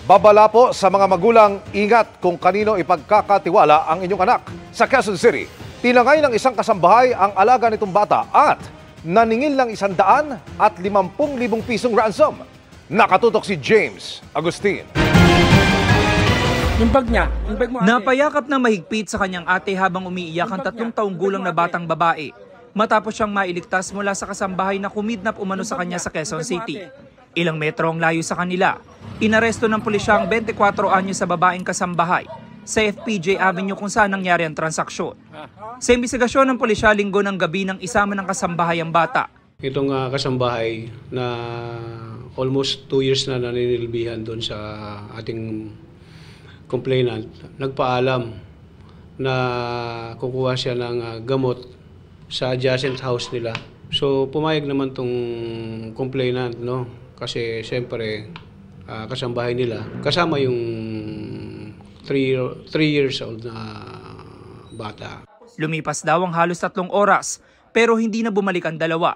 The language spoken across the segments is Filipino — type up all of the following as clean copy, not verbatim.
Babala po sa mga magulang, ingat kung kanino ipagkakatiwala ang inyong anak. Sa Quezon City, tinangay ng isang kasambahay ang alaga nitong bata at naningil ng 150,000 pisong ransom. Nakatutok si James Agustin. Yung bag niya, napayakap na mahigpit sa kanyang ate habang umiiyak ang 3 taong gulang na batang babae matapos siyang mailigtas mula sa kasambahay na kumidnap umano sa kanya sa Quezon City. Ilang metro ang layo sa kanila. Inaresto ng pulisya ang 24 anyo sa babaeng kasambahay sa FPJ Avenue kung saan nangyari ang transaksyon. Sa imbestigasyon ng pulisya, linggo ng gabi nang isama ng kasambahay ang bata. Itong kasambahay na almost 2 years na naninilbihan doon sa ating complainant, nagpaalam na kukuha siya ng gamot sa adjacent house nila. So pumayag naman tong complainant, no? Kasi siyempre kasambahay nila, kasama yung 3 years old na bata. Lumipas daw ang halos 3 oras pero hindi na bumalik ang dalawa.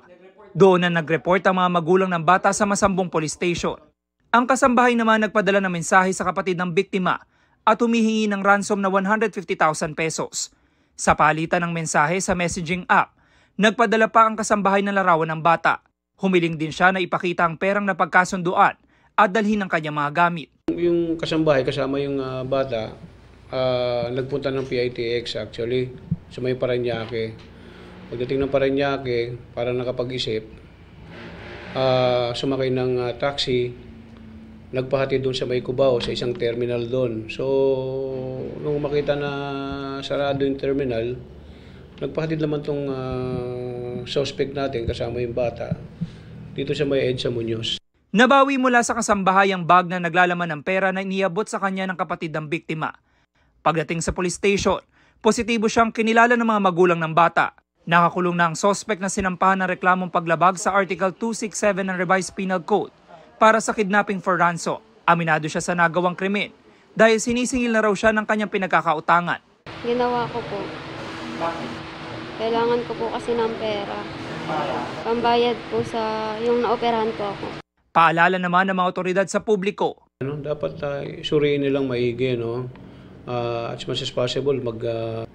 Doon na nag-report ang mga magulang ng bata sa Masambong Police Station. Ang kasambahay naman nagpadala ng mensahe sa kapatid ng biktima at humihingi ng ransom na 150,000 pesos. Sa palitan ng mensahe sa messaging app, nagpadala pa ang kasambahay ng larawan ng bata. Humiling din siya na ipakita ang perang napagkasunduan at dalhin ang kanyang mga gamit. Yung kasambahay kasama yung bata, nagpunta ng PITX actually sa may Parañaque. Pagdating ng Parañaque, para nakapag-isip, sumakay ng taxi, nagpahatid doon sa may Cubao, sa isang terminal doon. So, nung makita na sarado yung terminal, nagpahatid naman tong suspect natin kasama yung bata dito sa may EDSA Muñoz. Nabawi mula sa kasambahay ang bag na naglalaman ng pera na iniabot sa kanya ng kapatid ng biktima. Pagdating sa police station, positibo siyang kinilala ng mga magulang ng bata. Nakakulong na ang suspect na sinampahan ng reklamong paglabag sa Article 267 ng Revised Penal Code para sa kidnapping for ransom. Aminado siya sa nagawang krimen dahil sinisingil na raw siya ng kanyang pinagkakautangan. Ginawa ko po. Kailangan ko po kasi ng pera. Pambayad po sa yung naoperahan ko ako. Paalala naman ng mga otoridad sa publiko. Dapat suriin nilang maigi, no? As much as possible,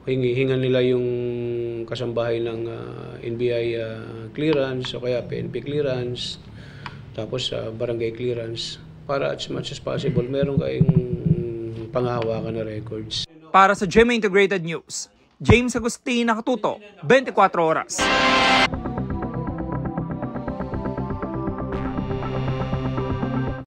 hingan nila yung kasambahay ng NBI clearance o kaya PNP clearance, tapos barangay clearance, para as much as possible meron kayong panghahawakan na records. Para sa GMA Integrated News, James Agustin, nakatutok, 24 oras.